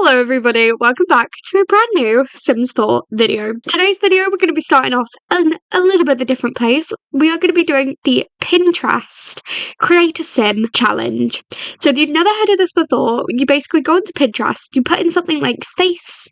Hello everybody, welcome back to a brand new Sims 4 video. Today's video we're going to be starting off in a little bit of a different place. We are going to be doing the Pinterest Create a Sim Challenge. So if you've never heard of this before, you basically go into Pinterest, you put in something like face,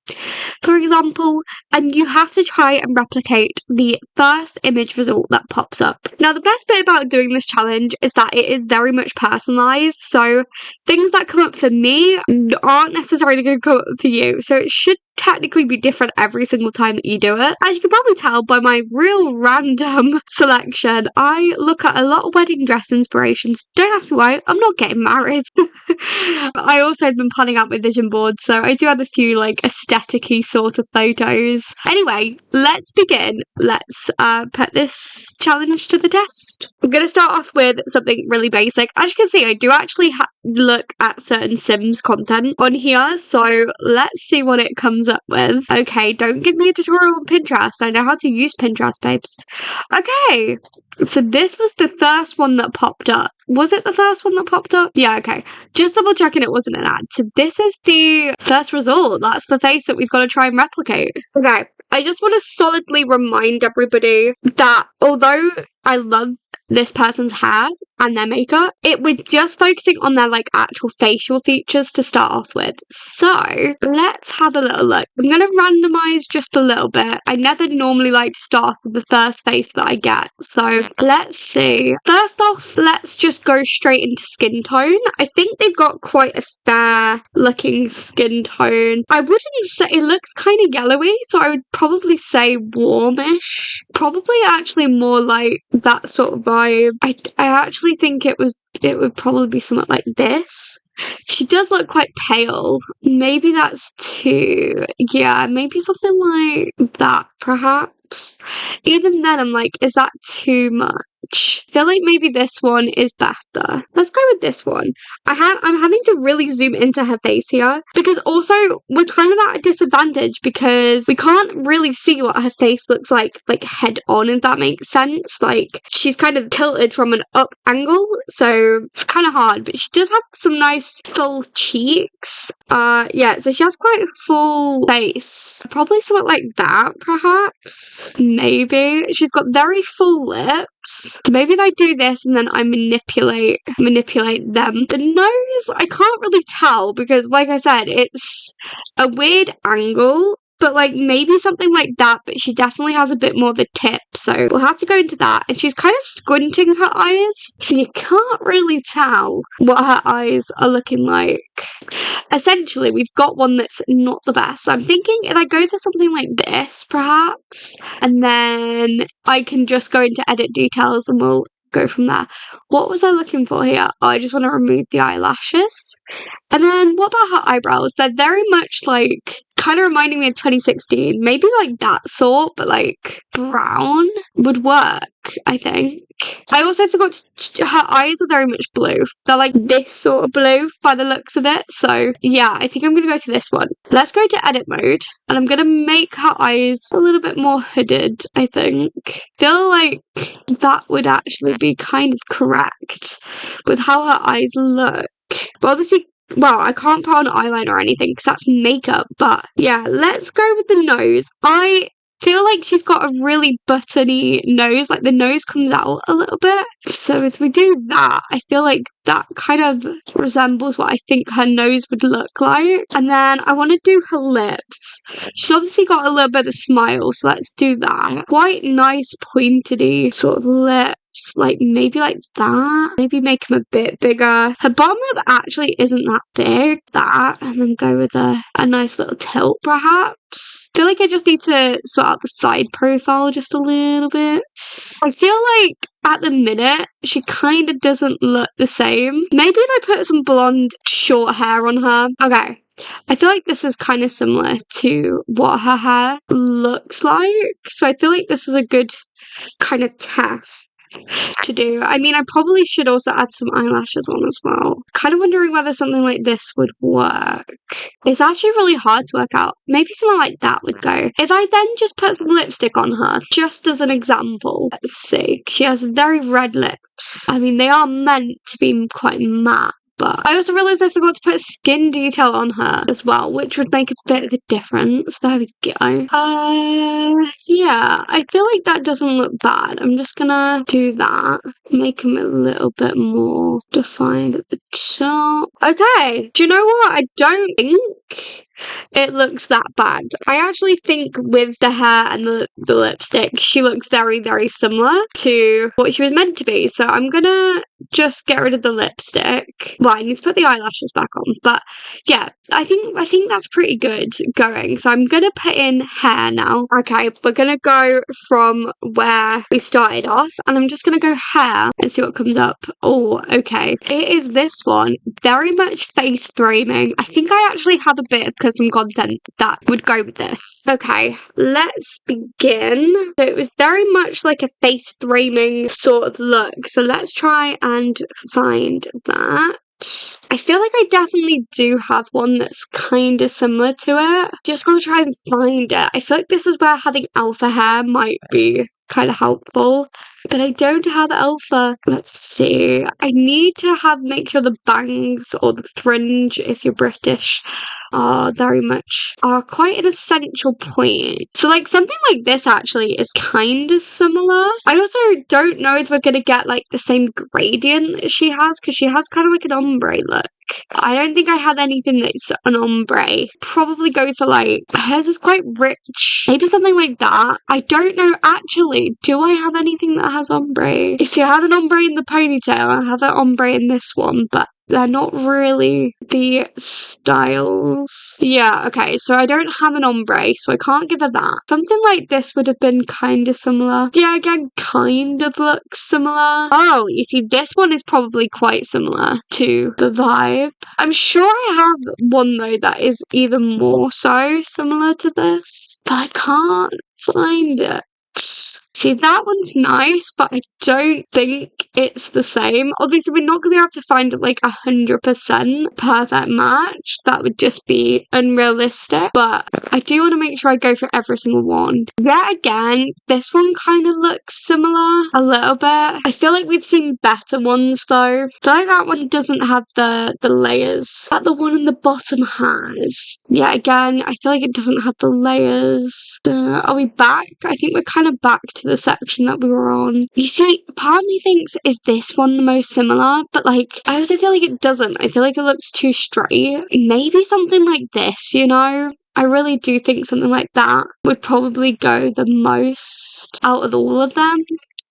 for example, and you have to try and replicate the first image result that pops up. Now the best bit about doing this challenge is that it is very much personalised, so things that come up for me aren't necessarily going to come up for you, so it should technically be different every single time that you do it. As you can probably tell by my real random selection, I look at a lot of wedding dress inspirations. Don't ask me why, I'm not getting married. I also have been planning out my vision board, so I do have a few like aesthetic-y sort of photos. Anyway, let's begin. Let's put this challenge to the test. I'm going to start off with something really basic. As you can see, I do actually look at certain Sims content on here, so let's see what it comes up with. Okay, don't give me a tutorial on Pinterest. I know how to use Pinterest, babes. Okay, so this was the first one that popped up. Was it the first one that popped up? Yeah, okay. Just double checking it wasn't an ad. So this is the first result. That's the face that we've got to try and replicate. Okay, I just want to solidly remind everybody that although I love this person's hair and their makeup, we're just focusing on their like actual facial features to start off with. So let's have a little look. I'm going to randomize just a little bit. I never normally like to start off with the first face that I get. So let's see. First off, let's just go straight into skin tone. I think they've got quite a fair looking skin tone. I wouldn't say it looks kind of yellowy, so I would probably say warmish. Probably actually more like that sort of vibe. I actually think it would probably be something like this. She does look quite pale. Maybe that's maybe something like that perhaps. Even then I'm like, is that too much? I feel like maybe this one is better. Let's go with this one. I'm having to really zoom into her face here because also we're kind of at a disadvantage because we can't really see what her face looks like head on, if that makes sense. Like she's kind of tilted from an up angle, so it's kind of hard, but she does have some nice full cheeks. So she has quite a full face. Probably something like that, perhaps. Maybe. She's got very full lips. So maybe if I do this and then I manipulate them. The nose, I can't really tell because, like I said, it's a weird angle. But, like, maybe something like that, but she definitely has a bit more of a tip, so we'll have to go into that. And she's kind of squinting her eyes, so you can't really tell what her eyes are looking like. Essentially, we've got one that's not the best. I'm thinking if I go for something like this, perhaps, and then I can just go into edit details and we'll go from there. What was I looking for here? Oh, I just want to remove the eyelashes. And then what about her eyebrows? They're very much like kind of reminding me of 2016. Maybe like that sort, but like brown would work, I think. I also forgot her eyes are very much blue. They're like this sort of blue by the looks of it. So yeah, I think I'm going to go for this one. Let's go to edit mode and I'm going to make her eyes a little bit more hooded, I think. Feel like that would actually be kind of correct with how her eyes look. But obviously, well, I can't put on eyeliner or anything because that's makeup, but yeah, let's go with the nose. I feel like she's got a really buttony nose, like the nose comes out a little bit. So if we do that, I feel like that kind of resembles what I think her nose would look like. And then I want to do her lips. She's obviously got a little bit of smile, so let's do that. Quite nice pointed-y sort of lips. Like maybe like that. Maybe make them a bit bigger. Her bottom lip actually isn't that big. That, and then go with a nice little tilt perhaps. I feel like I just need to sort out the side profile just a little bit. I feel like at the minute she kind of doesn't look the same. Maybe if I put some blonde short hair on her. Okay, I feel like this is kind of similar to what her hair looks like, so I feel like this is a good kind of test to do. I mean, I probably should also add some eyelashes on as well. Kind of wondering whether something like this would work. It's actually really hard to work out. Maybe something like that would go. If I then just put some lipstick on her, just as an example, let's see. She has very red lips. I mean, they are meant to be quite matte, but I also realised I forgot to put a skin detail on her as well, which would make a bit of a difference. There we go. Yeah, I feel like that doesn't look bad. I'm just gonna do that. Make him a little bit more defined at the top. Okay, do you know what? I don't think it looks that bad. I actually think with the hair and the lipstick, she looks very, very similar to what she was meant to be. So I'm gonna just get rid of the lipstick. Well, I need to put the eyelashes back on. But yeah, I think that's pretty good going. So I'm gonna put in hair now. Okay, we're gonna go from where we started off, and I'm just gonna go hair and see what comes up. Oh, okay. It is this one. Very much face framing. I think I actually have a bit of custom content that would go with this. Okay, let's begin. So it was very much like a face framing sort of look. So let's try and find that. I feel like I definitely do have one that's kind of similar to it. Just gonna try and find it. I feel like this is where having alpha hair might be kind of helpful, but I don't have alpha. Let's see. I need to make sure the bangs or the fringe, if you're British, are quite an essential point. So like something like this actually is kind of similar. I also don't know if we're gonna get like the same gradient that she has, because she has kind of like an ombre look. I don't think I have anything that's an ombre. Probably go for like, hers is quite rich. Maybe something like that. I don't know. Actually, do I have anything that has ombre? You see, I have an ombre in the ponytail. I have that ombre in this one, but they're not really the styles. Yeah, okay, so I don't have an ombre, so I can't give her that. Something like this would have been kind of similar. Yeah, again, kind of looks similar. Oh, you see, this one is probably quite similar to the vibe. I'm sure I have one, though, that is even more so similar to this, but I can't find it. See, that one's nice, but I don't think it's the same. Obviously, we're not going to be able to find like 100% perfect match. That would just be unrealistic. But I do want to make sure I go for every single one. Yet again, this one kind of looks similar a little bit. I feel like we've seen better ones though. I feel like that one doesn't have the layers that the one on the bottom has. Yeah, again, I feel like it doesn't have the layers. Are we back? I think we're kind of back to the section that we were on. You see, part of me thinks, is this one the most similar? But like, I also feel like it doesn't. I feel like it looks too straight. Maybe something like this, you know? I really do think something like that would probably go the most out of all of them.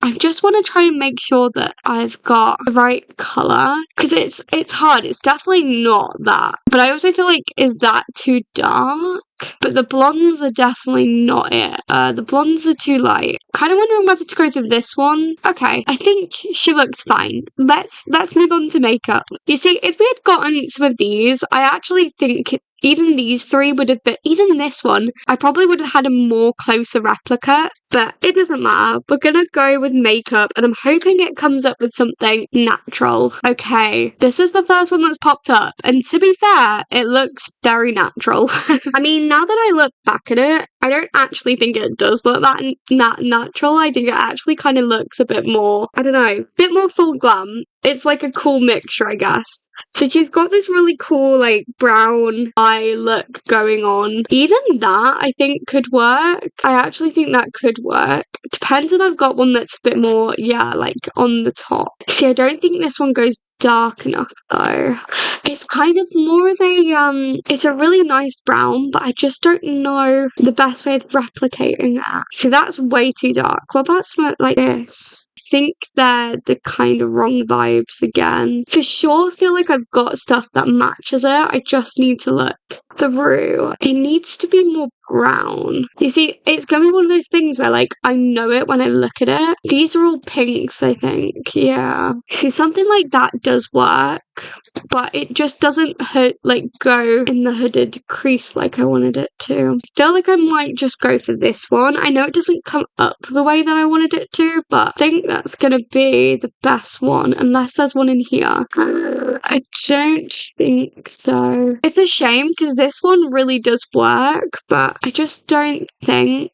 I just want to try and make sure that I've got the right colour, because it's hard. It's definitely not that. But I also feel like, is that too dark? But the blondes are definitely not it. The blondes are too light. Kind of wondering whether to go for this one. Okay, I think she looks fine. Let's move on to makeup. You see, if we had gotten some of these, I actually think even these three would have been, even this one, I probably would have had a more closer replica, but it doesn't matter. We're gonna go with makeup, and I'm hoping it comes up with something natural. Okay, this is the first one that's popped up, and to be fair, it looks very natural. I mean, now that I look back at it, I don't actually think it does look that natural. I think it actually kind of looks a bit more, I don't know, a bit more full glam. It's like a cool mixture, I guess. So she's got this really cool, like, brown eye look going on. Even that, I think, could work. I actually think that could work. Depends if I've got one that's a bit more, yeah, like, on the top. See, I don't think this one goes dark enough, though. It's kind of more of a, it's a really nice brown, but I just don't know the best way of replicating that. See, that's way too dark. What about something like this? Think they're the kind of wrong vibes again. For sure, feel like I've got stuff that matches it. I just need to look through. It needs to be more brown. You see, it's going to be one of those things where, like, I know it when I look at it. These are all pinks, I think. Yeah. See, something like that does work, but it just doesn't go in the hooded crease like I wanted it to. Feel like I might just go for this one. I know it doesn't come up the way that I wanted it to, but I think that's gonna be the best one, unless there's one in here. I don't think so. It's a shame because this one really does work, but but I just don't think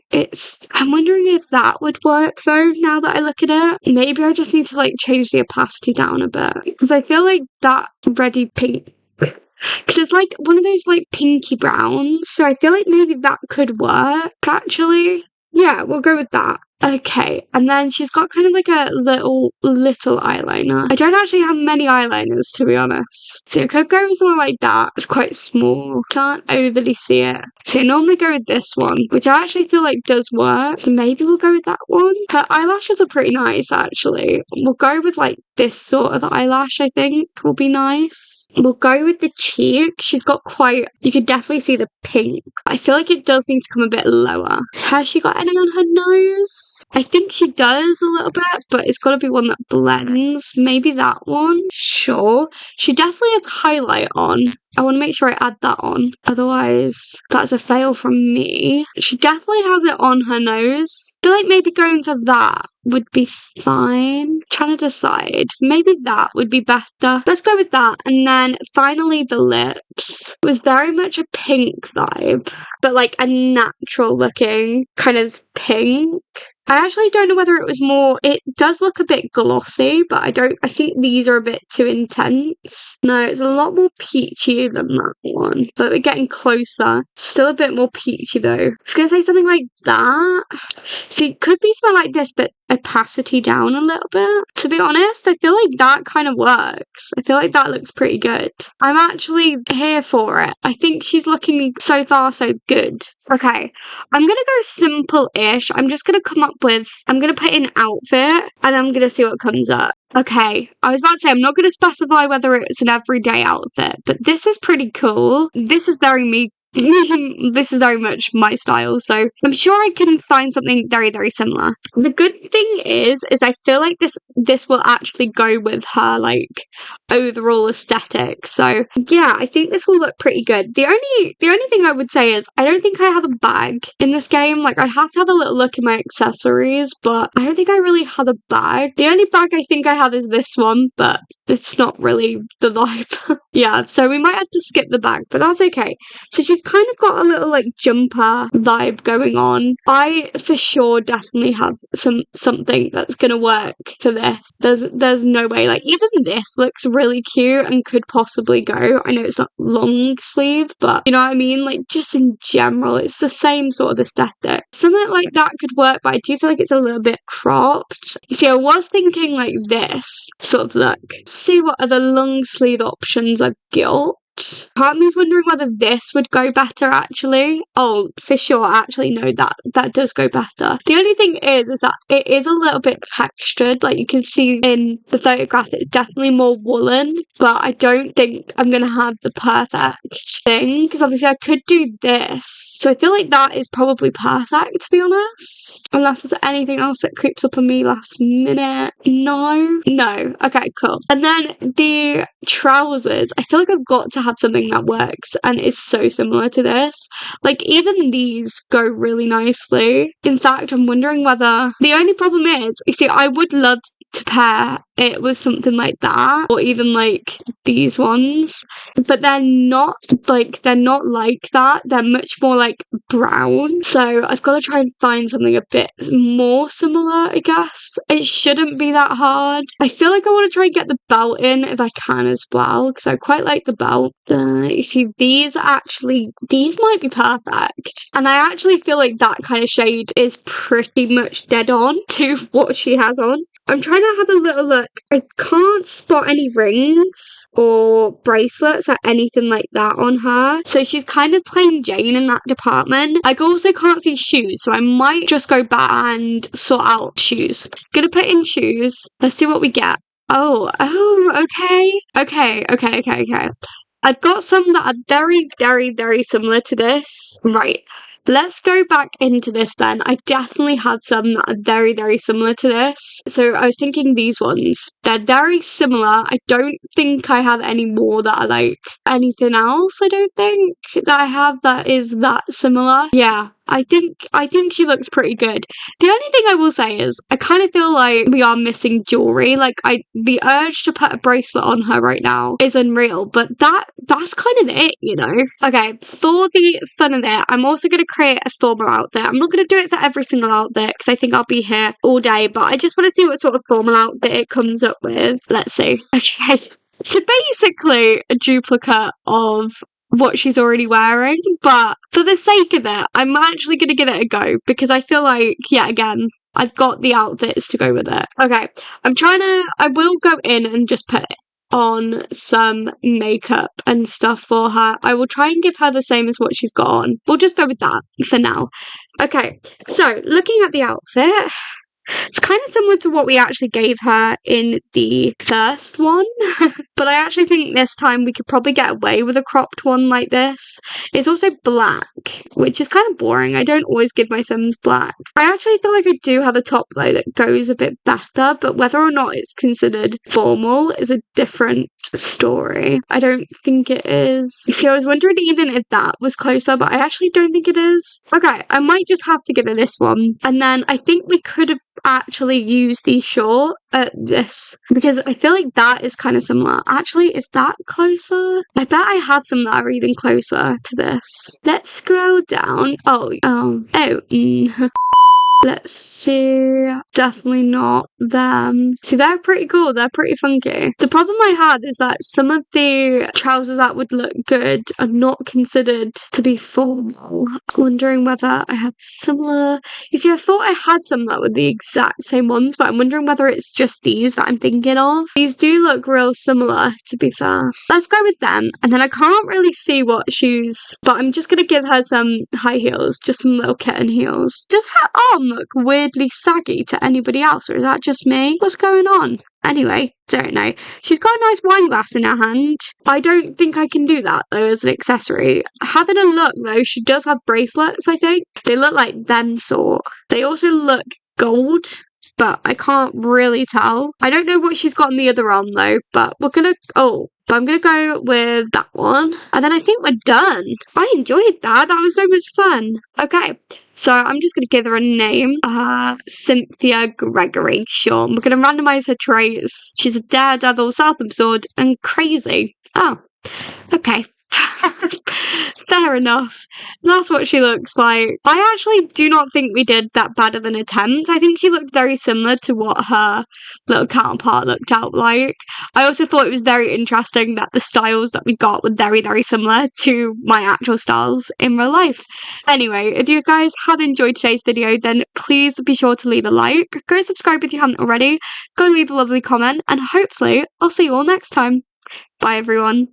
I'm wondering if that would work though, now that I look at it. Maybe I just need to like change the opacity down a bit, because I feel like that reddy pink, because it's like one of those like pinky browns, so I feel like maybe that could work actually. Yeah, we'll go with that. Okay, and then she's got kind of like a little eyeliner. I don't actually have many eyeliners, to be honest. So I could go with something like that. It's quite small. Can't overly see it. So I normally go with this one, which I actually feel like does work. So maybe we'll go with that one. Her eyelashes are pretty nice, actually. We'll go with like this sort of eyelash, I think will be nice. We'll go with the cheek. She's got quite, you could definitely see the pink. I feel like it does need to come a bit lower. Has she got any on her nose? I think she does a little bit, but it's got to be one that blends. Maybe that one. Sure. She definitely has highlight on. I want to make sure I add that on. Otherwise, that's a fail from me. She definitely has it on her nose. I feel like maybe going for that would be fine. Trying to decide. Maybe that would be better. Let's go with that. And then finally the lips was very much a pink vibe, but like a natural looking kind of pink. I actually don't know whether it was more, it does look a bit glossy, but I think these are a bit too intense. No, it's a lot more peachy than that one. But we're getting closer. Still a bit more peachy though. I was going to say something like that. See, it could be something like this, but opacity down a little bit. To be honest, I feel like that kind of works. I feel like that looks pretty good. I'm actually here for it. I think she's looking so far so good. Okay, I'm gonna go simple-ish. I'm just gonna I'm gonna put in outfit and I'm gonna see what comes up. Okay, I was about to say, I'm not going to specify whether it's an everyday outfit, but this is pretty cool. This is very me. This is very much my style, so I'm sure I can find something very, very similar. The good thing is I feel like this will actually go with her like overall aesthetic. So yeah, I think this will look pretty good. The only thing I would say is I don't think I have a bag in this game. Like, I'd have to have a little look in my accessories, but I don't think I really have a bag. The only bag I think I have is this one, but it's not really the vibe. Yeah, so we might have to skip the bag, but that's okay. So she's kind of got a little like jumper vibe going on. I for sure definitely have something that's gonna work for this. There's no way. Like, even this looks really cute and could possibly go. I know it's not long sleeve, but you know what I mean? Like, just in general, it's the same sort of aesthetic. Something like that could work, but I do feel like it's a little bit cropped. You see, I was thinking like this sort of look. See what other long sleeve options I've got. Part of me's wondering whether this would go better actually. Oh, for sure, actually no, that does go better. The only thing is that it is a little bit textured. Like, you can see in the photograph, it's definitely more woolen, but I don't think I'm gonna have the perfect thing, because obviously I could do this. So I feel like that is probably perfect, to be honest. Unless there's anything else that creeps up on me last minute. No. Okay, cool. And then the trousers, I feel like I've got to have something that works and is so similar to this. Like, even these go really nicely. In fact, I'm wondering whether the only problem is, you see, I would love to pair it with something like that, or even like these ones, but they're not like that. They're much more like brown, so I've got to try and find something a bit more similar. I guess it shouldn't be that hard. I feel like I want to try and get the belt in if I can as well, because I quite like the belt. You see, these might be perfect, and I actually feel like that kind of shade is pretty much dead on to what she has on. I'm trying to have a little look. I can't spot any rings or bracelets or anything like that on her. So she's kind of plain Jane in that department. I also can't see shoes, so I might just go back and sort out shoes. Gonna put in shoes. Let's see what we get. Oh, okay. I've got some that are very, very, very similar to this. Right. Let's go back into this then. I definitely had some that are very, very similar to this. So I was thinking these ones. They're very similar. I don't think I have any more that are like anything else. I don't think that I have that is that similar. Yeah. I think she looks pretty good. The only thing I will say is I kind of feel like we are missing jewelry. Like the urge to put a bracelet on her right now is unreal, but that's kind of it, you know. Okay, for the fun of it, I'm also going to create a formal outfit. I'm not going to do it for every single outfit because I think I'll be here all day, but I just want to see what sort of formal outfit it comes up with. Let's see. Okay. So basically a duplicate of what she's already wearing, but for the sake of it, I'm actually going to give it a go because I feel like, yet again, I've got the outfits to go with it. Okay, I will go in and just put on some makeup and stuff for her. I will try and give her the same as what she's got on. We'll just go with that for now. Okay, so looking at the outfit, it's kind of similar to what we actually gave her in the first one, but I actually think this time we could probably get away with a cropped one like this. It's also black, which is kind of boring. I don't always give my Sims black. I actually feel like I do have a top though that goes a bit better, but whether or not it's considered formal is a different story. I don't think it is. See, I was wondering even if that was closer, but I actually don't think it is. Okay, I might just have to give it this one. And then I think we could have actually used the short at this because I feel like that is kind of similar. Actually, is that closer? I bet I have some that are even closer to this. Let's scroll down. Let's see. Definitely not them. See, they're pretty cool. They're pretty funky. The problem I had is that some of the trousers that would look good are not considered to be formal. I'm wondering whether I have similar. You see, I thought I had some that were the exact same ones, but I'm wondering whether it's just these that I'm thinking of. These do look real similar, to be fair. Let's go with them. And then I can't really see what shoes, but I'm just going to give her some high heels, just some little kitten heels. Does her arm look weirdly saggy to anybody else, or is that just me? What's going on? Anyway, don't know. She's got a nice wine glass in her hand. I don't think I can do that though as an accessory. Having a look though, she does have bracelets, I think. They look like them sort. They also look gold, but I can't really tell. I don't know what she's got on the other arm though, but I'm gonna go with that one. And then I think we're done. I enjoyed that. That was so much fun. Okay. So I'm just going to give her a name. Cynthia Gregory. Sure. We're going to randomize her traits. She's a daredevil, self-absorbed, and crazy. Oh, okay. Fair enough. That's what she looks like. I actually do not think we did that bad of an attempt. I think she looked very similar to what her little counterpart looked out like. I also thought it was very interesting that the styles that we got were very, very similar to my actual styles in real life. Anyway, if you guys have enjoyed today's video, then please be sure to leave a like. Go subscribe if you haven't already. Go leave a lovely comment, and hopefully I'll see you all next time. Bye everyone.